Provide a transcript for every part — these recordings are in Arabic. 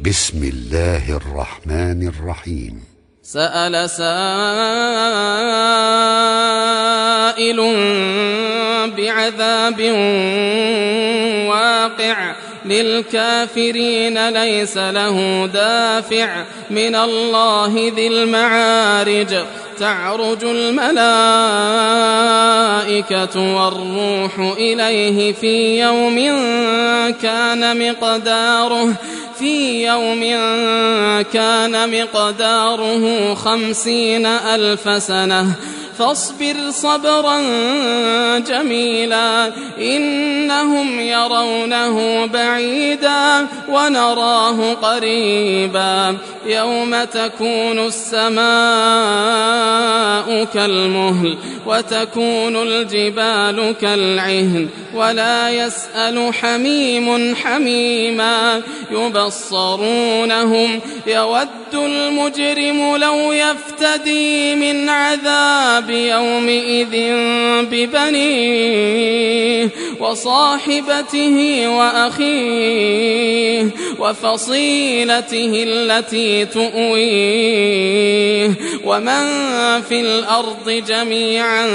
بسم الله الرحمن الرحيم. سأل سائل بعذاب واقع للكافرين ليس له دافع من الله ذي المعارج تعرج الملائكة والروح إليه في يوم كان مقداره 50,000 سنة فاصبر صبرا جميلا إنهم يرونه بعيدا ونراه قريبا يوم تكون السماء كالمهل وتكون الجبال كالعهن ولا يسأل حميم حميما يبصرونهم يود المجرم لو يفتدي من عذاب يومئذ ببنيه وصاحبته وأخيه وفصيلته التي تؤويه ومن في الأرض جميعا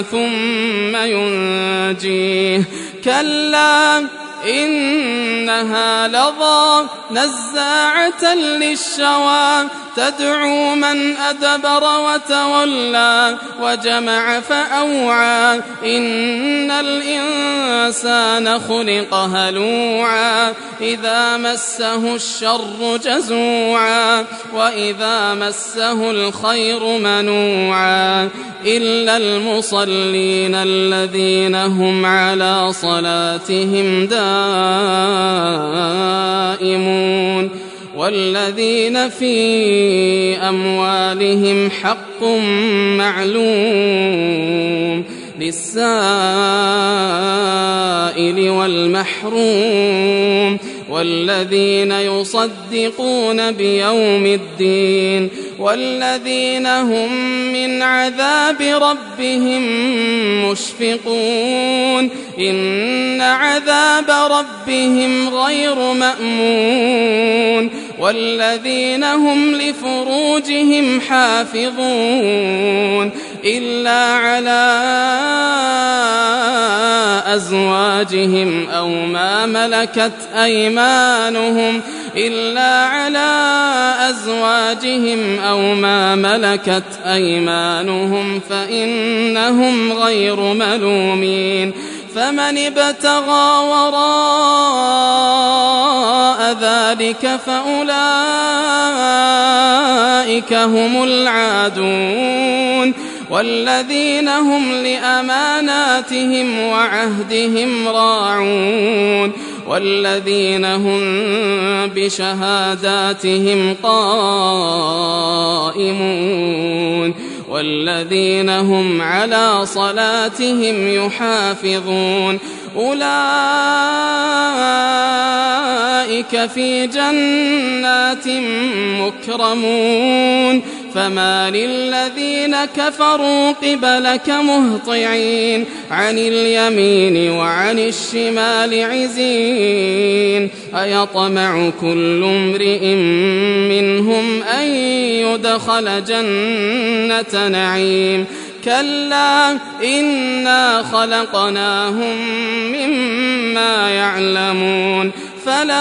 ثم ينجيه كلا إنها لظى نزاعة للشوى تدعو من أدبر وتولى وجمع فأوعى إن الإنسان خلق هلوعا إذا مسه الشر جزوعا وإذا مسه الخير منوعا إلا المصلين الذين هم على صلاتهم دائمون والذين في أموالهم حق معلوم للسائل والمحروم والذين يصدقون بيوم الدين والذين هم من عذاب ربهم مشفقون إن عذاب ربهم غير مأمون والذين هم لفروجهم حافظون إلا على أزواجهم أو ما ملكت أيمانهم فإنهم غير ملومين فمن ابتغى وراء ذلك فأولئك هم العادون والذين هم لأماناتهم وعهدهم راعون والذين هم بشهاداتهم قائمون والذين هم على صلاتهم يحافظون أولئك في جنات مكرمون فما للذين كفروا قبلك مهطعين عن اليمين وعن الشمال عزين أيطمع كل امرئ منهم أن يدخل جنة نعيم كلا إنا خلقناهم مما يعلمون فلا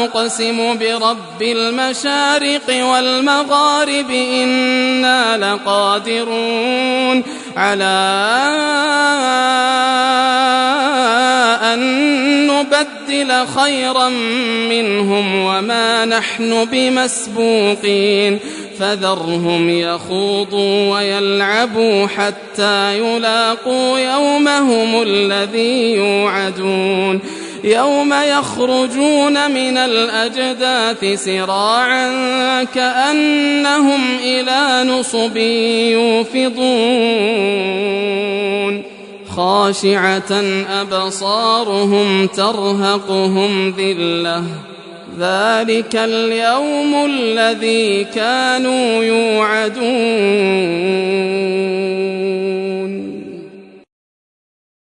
أقسم برب المشارق والمغارب إنا لقادرون على أن نبدل خيرا منهم وما نحن بمسبوقين فذرهم يخوضوا ويلعبوا حتى يلاقوا يومهم الذي يوعدون يوم يخرجون من الأجداث سراعا كأنهم إلى نصب يوفضون خاشعة أبصارهم ترهقهم ذلة ذلك اليوم الذي كانوا يوعدون